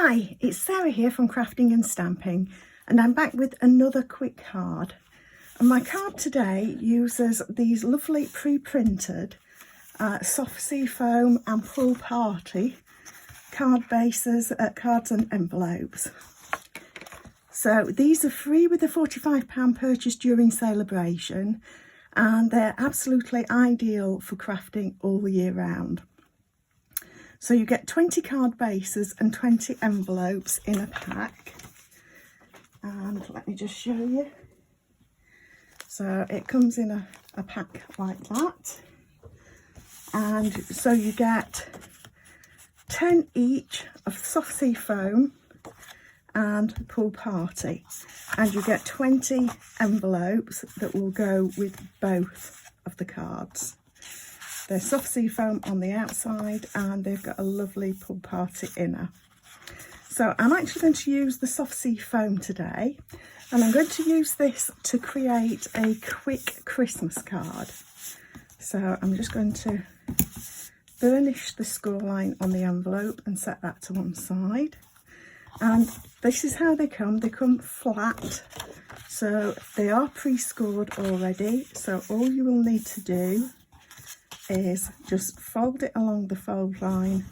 Hi, it's Sarah here from Crafting and Stamping, and I'm back with another quick card. And my card today uses these lovely pre-printed soft sea foam and full party card bases, cards and envelopes. So these are free with a £45 purchase during Sale-a-bration, and they're absolutely ideal for crafting all the year round. So you get 20 card bases and 20 envelopes in a pack. And let me just show you. So it comes in a pack like that. And so you get 10 each of soft sea foam and pool party. And you get 20 envelopes that will go with both of the cards. They're soft sea foam on the outside and they've got a lovely pool party inner. So I'm actually going to use the soft sea foam today, and I'm going to use this to create a quick Christmas card. So I'm just going to burnish the scoreline on the envelope and set that to one side. And this is how they come. They come flat, so they are pre-scored already. So all you will need to do is just fold it along the fold line,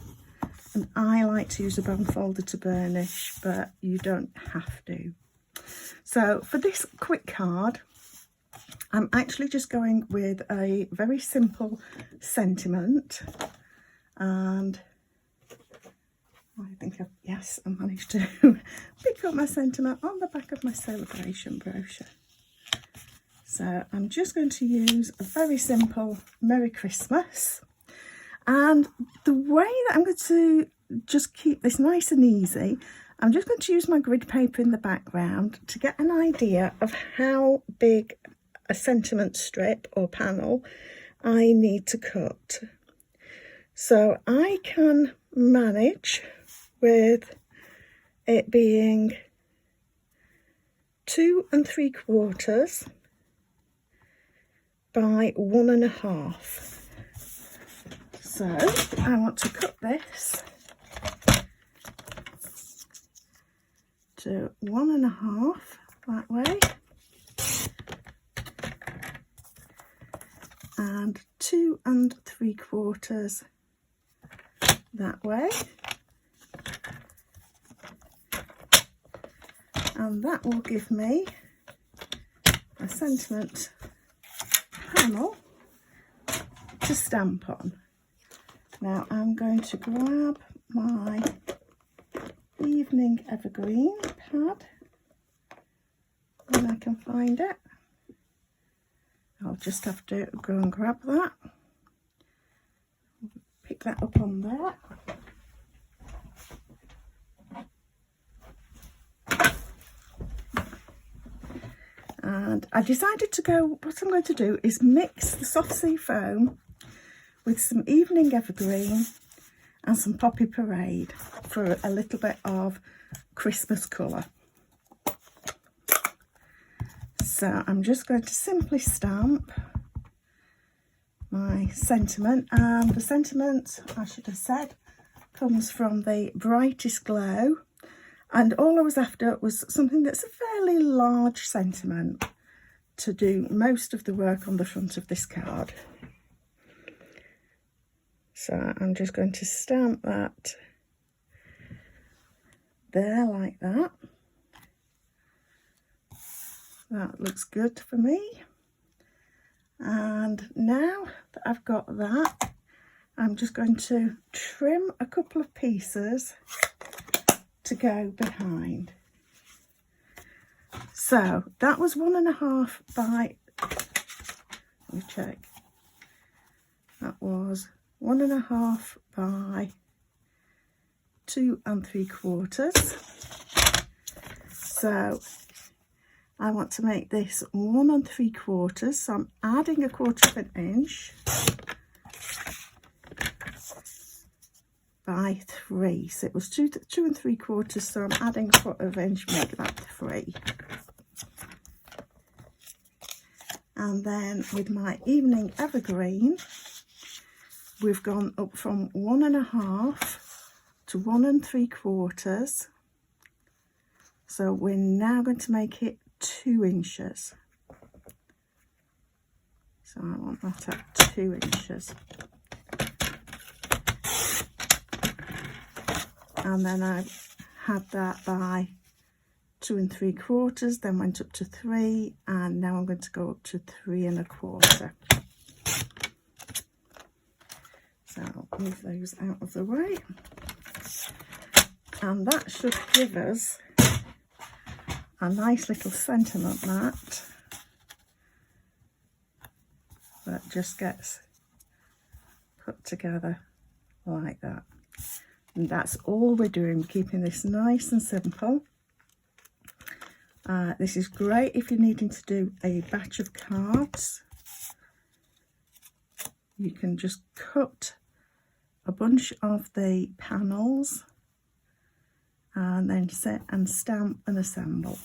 and I like to use a bone folder to burnish, but you don't have to. So for this quick card, I'm actually just going with a very simple sentiment, and I think I managed to pick up my sentiment on the back of my Sale-a-bration brochure. So I'm just going to use a very simple Merry Christmas. And the way that I'm going to just keep this nice and easy, I'm just going to use my grid paper in the background to get an idea of how big a sentiment strip or panel I need to cut. So I can manage with it being 2 3/4 by 1 1/2. So I want to cut this to 1 1/2 that way, and 2 3/4 that way, and that will give me a sentiment panel to stamp on. Now I'm going to grab my evening Evergreen pad when I can find it. I'll just have to go and grab that, pick that up on there. And I decided to go, what I'm going to do is mix the soft sea foam with some evening Evergreen and some Poppy Parade for a little bit of Christmas colour. So I'm just going to simply stamp my sentiment, and the sentiment, I should have said, comes from the Brightest Glow. And all I was after was something that's a fairly large sentiment to do most of the work on the front of this card. So I'm just going to stamp that there like that. That looks good for me. And now that I've got that, I'm just going to trim a couple of pieces to go behind. So that was 1 1/2 by, let me check, that was 1 1/2 by 2 3/4. So I want to make this 1 3/4, so I'm adding 1/4 inch by 3. So it was 2 3/4, so I'm adding 1/4 inch, make that 3. And then with my evening Evergreen, we've gone up from 1 1/2 to 1 3/4. So we're now going to make it 2 inches. So I want that at 2 inches. And then I had that by 2 3/4, then went up to 3, and now I'm going to go up to 3 1/4. So I'll move those out of the way. And that should give us a nice little sentiment mat that just gets put together like that. And that's all we're doing, keeping this nice and simple. This is great if you're needing to do a batch of cards. You can just cut a bunch of the panels and then set and stamp and assemble.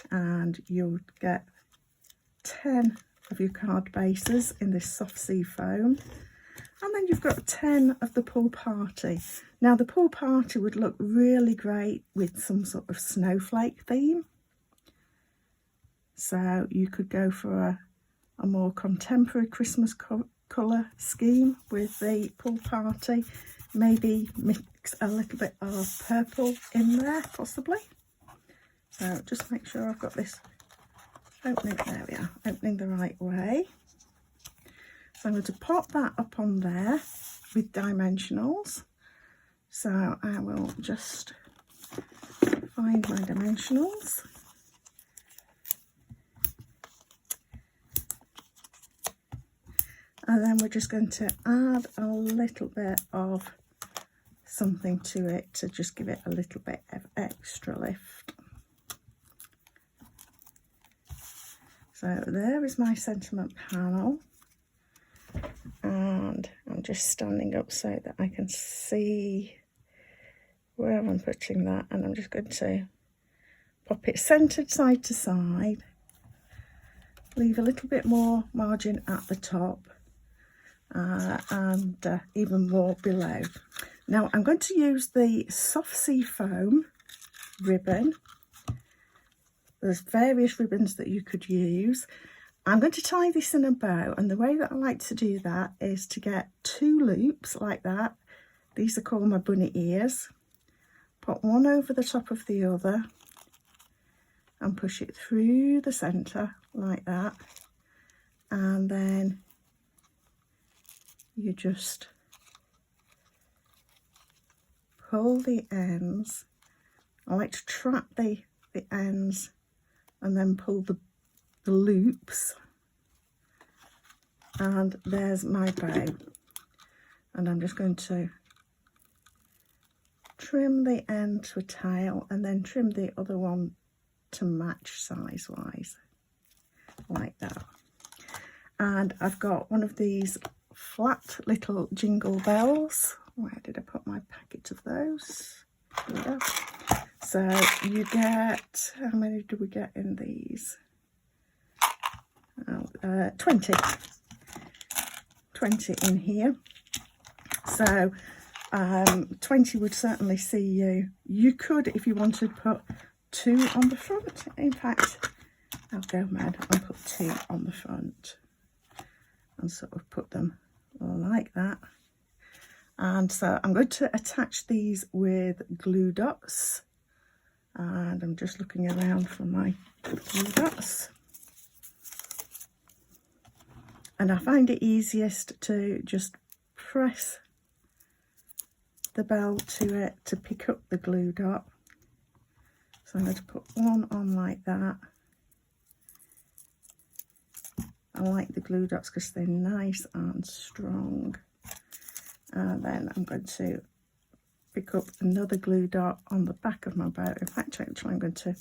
And you'll get 10 of your card bases in this soft sea foam. And then you've got 10 of the pool party. Now the pool party would look really great with some sort of snowflake theme. So you could go for a more contemporary Christmas colour scheme with the pool party. Maybe mix a little bit of purple in there, possibly. So just make sure I've got this opening, there we are, opening the right way. So I'm going to pop that up on there with dimensionals. So I will just find my dimensionals. And then we're just going to add a little bit of something to it to just give it a little bit of extra lift. So there is my sentiment panel. And I'm just standing up so that I can see where I'm putting that, and I'm just going to pop it centered side to side, leave a little bit more margin at the top, and even more below. Now I'm going to use the soft sea foam ribbon. There's various ribbons that you could use. I'm going to tie this in a bow, and the way that I like to do that is to get 2 loops like that. These are called my bunny ears. Put one over the top of the other and push it through the centre like that. And then you just pull the ends. I like to trap the ends and then pull the loops, and there's my bow. And I'm just going to trim the end to a tail and then trim the other one to match size wise like that. And I've got one of these flat little jingle bells. Where did I put my packet of those? Here we go. So you get, how many do we get in these? 20 in here. So 20 would certainly see you. You could, if you wanted, put 2 on the front. In fact, I'll go mad and put 2 on the front and sort of put them like that. And so I'm going to attach these with glue dots, and I'm just looking around for my glue dots. And I find it easiest to just press the bell to it to pick up the glue dot. So I'm going to put one on like that. I like the glue dots because they're nice and strong. And then I'm going to pick up another glue dot on the back of my bow. In fact, actually I'm going to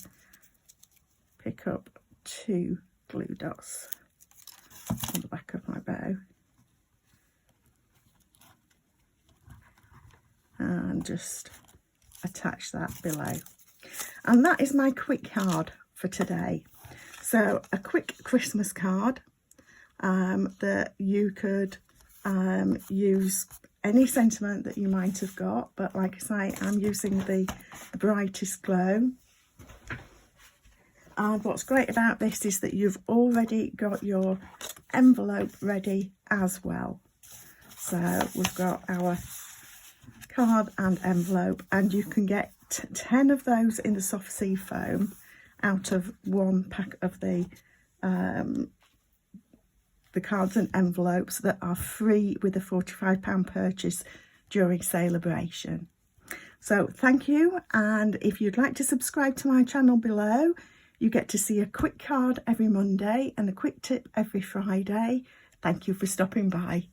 pick up 2 glue dots on the back of my bow and just attach that below. And that is my quick card for today. So a quick Christmas card that you could use any sentiment that you might have got, but like I say, I'm using the Brightest Glow. And what's great about this is that you've already got your envelope ready as well. So we've got our card and envelope, and you can get 10 of those in the soft sea foam out of one pack of the cards and envelopes that are free with a £45 purchase during Sale-a-bration. So thank you, and if you'd like to subscribe to my channel below, you get to see a quick card every Monday and a quick tip every Friday. Thank you for stopping by.